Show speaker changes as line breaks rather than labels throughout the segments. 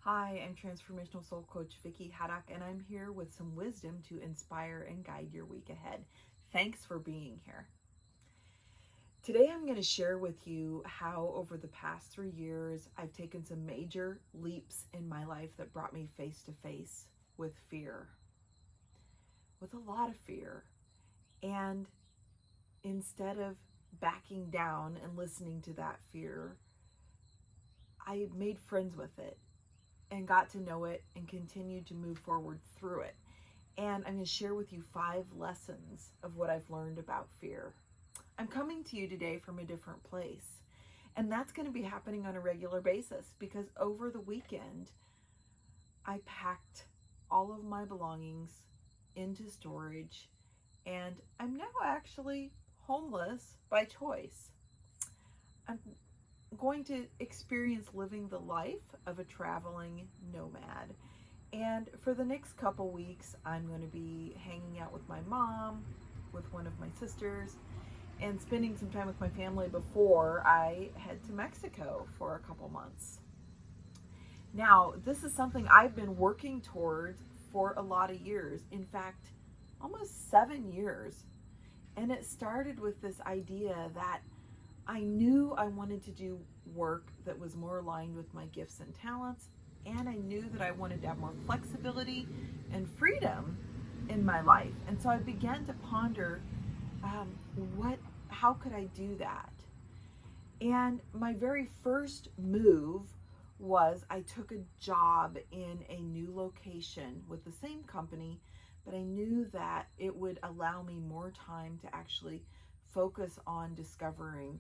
Hi, I'm Transformational Soul Coach Vicki Haddock, and I'm here with some wisdom to inspire and guide your week ahead. Thanks for being here. Today, I'm going to share with you how over the past 3 years, I've taken some major leaps in my life that brought me face to face with fear, with a lot of fear. And instead of backing down and listening to that fear, I made friends with it and got to know it and continued to move forward through it. And I'm going to share with you 5 lessons of what I've learned about fear. I'm coming to you today from a different place. And that's going to be happening on a regular basis because over the weekend, I packed all of my belongings into storage and I'm now actually homeless by choice. I'm going to experience living the life of a traveling nomad. And for the next couple weeks, I'm going to be hanging out with my mom, with one of my sisters, and spending some time with my family before I head to Mexico for a couple months. Now, this is something I've been working towards for a lot of years. In fact, almost 7 years. And it started with this idea that I knew I wanted to do work that was more aligned with my gifts and talents, and I knew that I wanted to have more flexibility and freedom in my life. And so I began to ponder, how could I do that? And my very first move was I took a job in a new location with the same company, but I knew that it would allow me more time to actually focus on discovering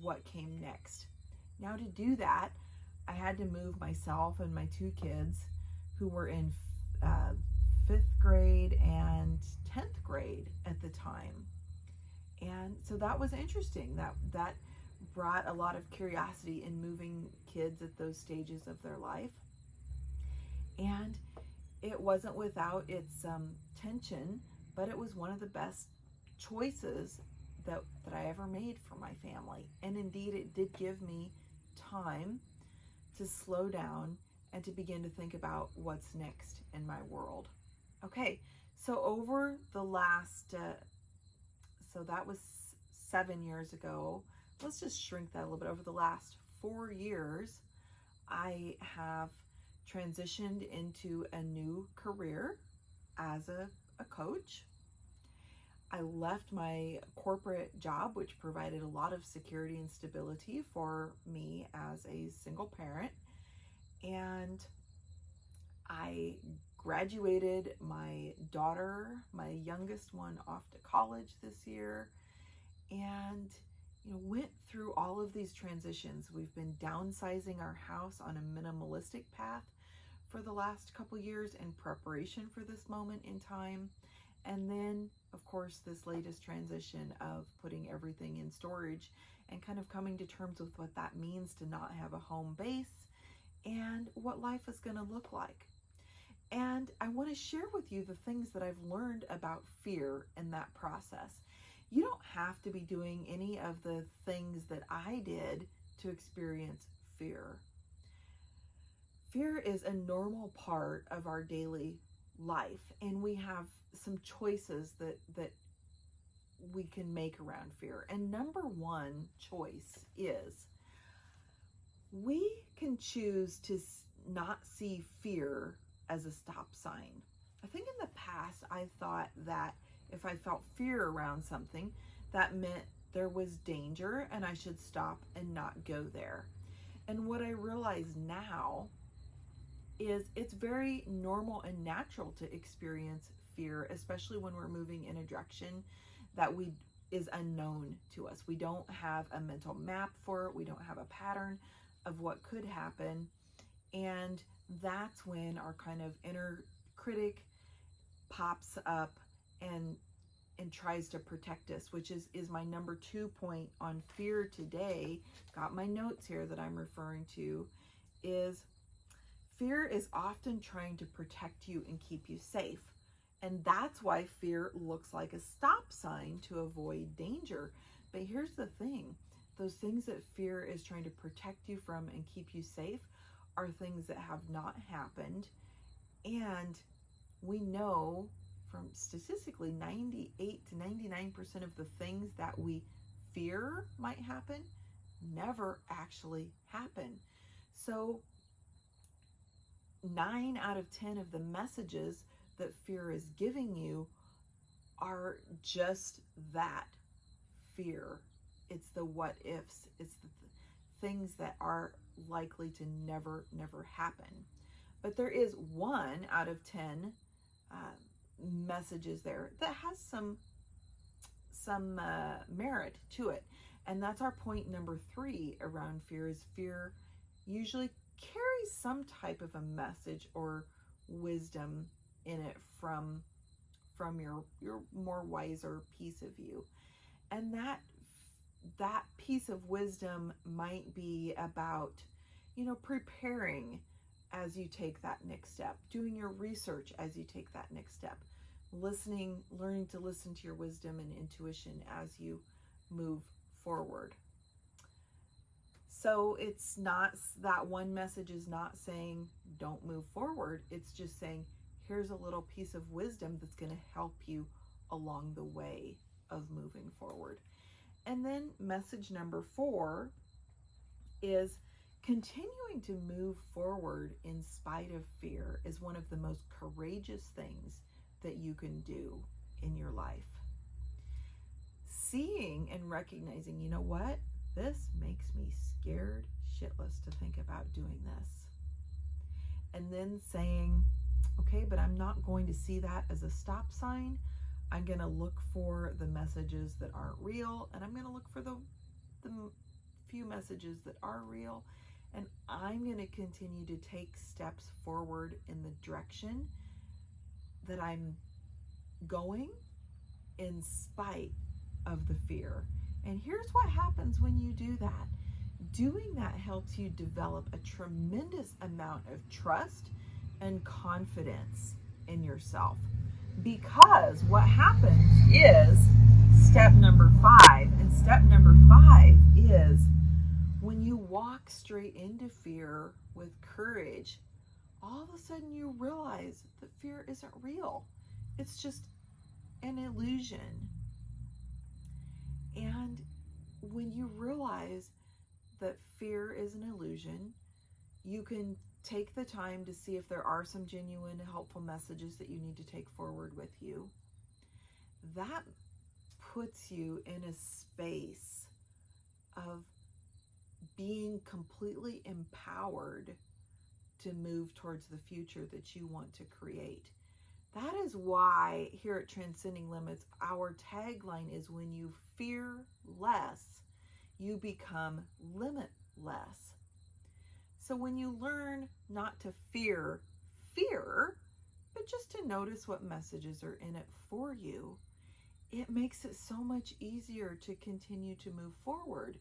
what came next. Now to do that, I had to move myself and my 2 kids who were in 5th grade and 10th grade at the time. And so that was interesting. That brought a lot of curiosity in moving kids at those stages of their life. And it wasn't without its tension, but it was one of the best choices that I ever made for my family. And indeed, it did give me time to slow down and to begin to think about what's next in my world. Okay, so over the last, so that was 7 years ago. Let's just shrink that a little bit. Over the last 4 years, I have transitioned into a new career as a coach. I left my corporate job, which provided a lot of security and stability for me as a single parent. And I graduated my daughter, my youngest one, off to college this year. And went through all of these transitions. We've been downsizing our house on a minimalistic path for the last couple years in preparation for this moment in time. And then, of course, this latest transition of putting everything in storage and kind of coming to terms with what that means to not have a home base and what life is going to look like. And I want to share with you the things that I've learned about fear in that process. You don't have to be doing any of the things that I did to experience fear. Fear is a normal part of our daily life, and we have some choices that we can make around fear. And number one choice is we can choose to not see fear as a stop sign. I think in the past I thought that if I felt fear around something, that meant there was danger and I should stop and not go there. And what I realize now is it's very normal and natural to experience fear, especially when we're moving in a direction that is unknown to us. We don't have a mental map for it. We don't have a pattern of what could happen. And that's when our kind of inner critic pops up and tries to protect us, which is my number 2 point on fear today. Got my notes here that I'm referring to. Is fear is often trying to protect you and keep you safe. And that's why fear looks like a stop sign to avoid danger. But here's the thing. Those things that fear is trying to protect you from and keep you safe are things that have not happened. And we know from statistically 98 to 99% of the things that we fear might happen never actually happen. So 9 out of 10 of the messages that fear is giving you are just that, fear. It's the what ifs. It's the things that are likely to never happen. But there is 1 out of 10 messages there that has some merit to it. And that's our point number 3 around fear, is fear usually carries some type of a message or wisdom in it from your more wiser piece of you. And that piece of wisdom might be about, preparing as you take that next step, doing your research as you take that next step, learning to listen to your wisdom and intuition as you move forward. So it's not, that one message is not saying don't move forward. It's just saying, here's a little piece of wisdom that's going to help you along the way of moving forward. And then message number 4 is continuing to move forward in spite of fear is one of the most courageous things that you can do in your life. Seeing and recognizing, you know what? This makes me scared shitless to think about doing this. And then saying, okay, but I'm not going to see that as a stop sign. I'm going to look for the messages that aren't real, and I'm going to look for the few messages that are real, and I'm going to continue to take steps forward in the direction that I'm going in spite of the fear. And here's what happens when you do that. Doing that helps you develop a tremendous amount of trust and confidence in yourself. Because what happens is step number 5, and step number 5 is when you walk straight into fear with courage, all of a sudden you realize that fear isn't real. It's just an illusion. And when you realize that fear is an illusion, you can take the time to see if there are some genuine helpful messages that you need to take forward with you. That puts you in a space of being completely empowered to move towards the future that you want to create. That is why here at Transcending Limits, our tagline is, when you fear less, you become limitless. So when you learn not to fear fear, but just to notice what messages are in it for you, it makes it so much easier to continue to move forward.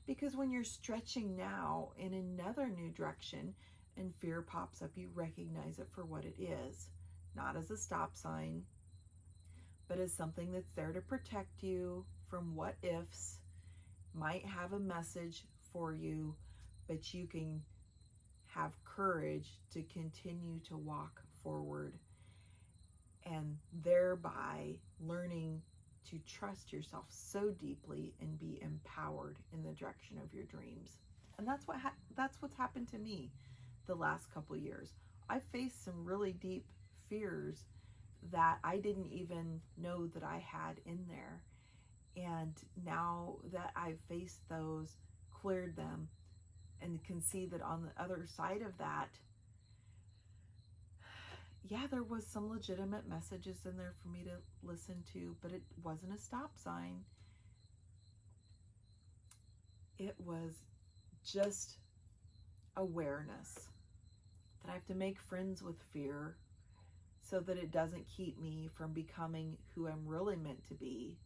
Because when you're stretching now in another new direction and fear pops up, you recognize it for what it is. Not as a stop sign, but as something that's there to protect you from what ifs, might have a message for you, but you can have courage to continue to walk forward, and thereby learning to trust yourself so deeply and be empowered in the direction of your dreams. And that's what's happened to me the last couple of years. I faced some really deep fears that I didn't even know that I had in there. And now that I've faced those, cleared them, and can see that on the other side of that, yeah, there was some legitimate messages in there for me to listen to, but it wasn't a stop sign. It was just awareness that I have to make friends with fear so that it doesn't keep me from becoming who I'm really meant to be.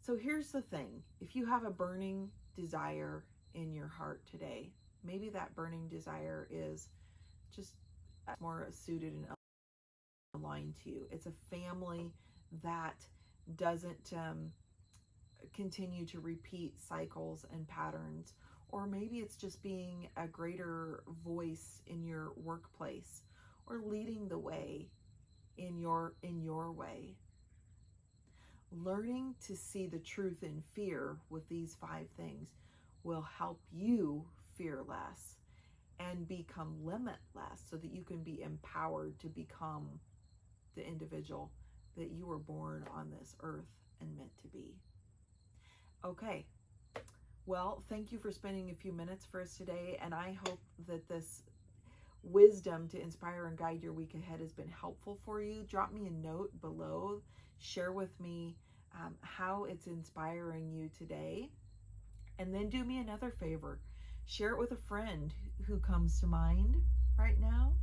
So here's the thing. If you have a burning desire in your heart today, maybe that burning desire is just more suited and aligned to you. It's a family that doesn't continue to repeat cycles and patterns, or maybe it's just being a greater voice in your workplace, or leading the way in your way. Learning to see the truth in fear with these 5 things will help you fear less and become limitless, so that you can be empowered to become the individual that you were born on this earth and meant to be. Okay, well, thank you for spending a few minutes for us today, and I hope that this wisdom to inspire and guide your week ahead has been helpful for you. Drop me a note below. Share with me how it's inspiring you today. And then do me another favor. Share it with a friend who comes to mind right now.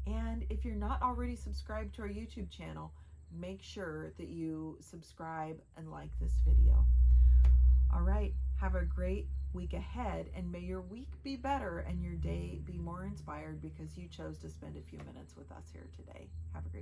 And if you're not already subscribed to our YouTube channel, make sure that you subscribe and like this video. All right, have a great week ahead, and may your week be better and your day be more inspired because you chose to spend a few minutes with us here today. Have a great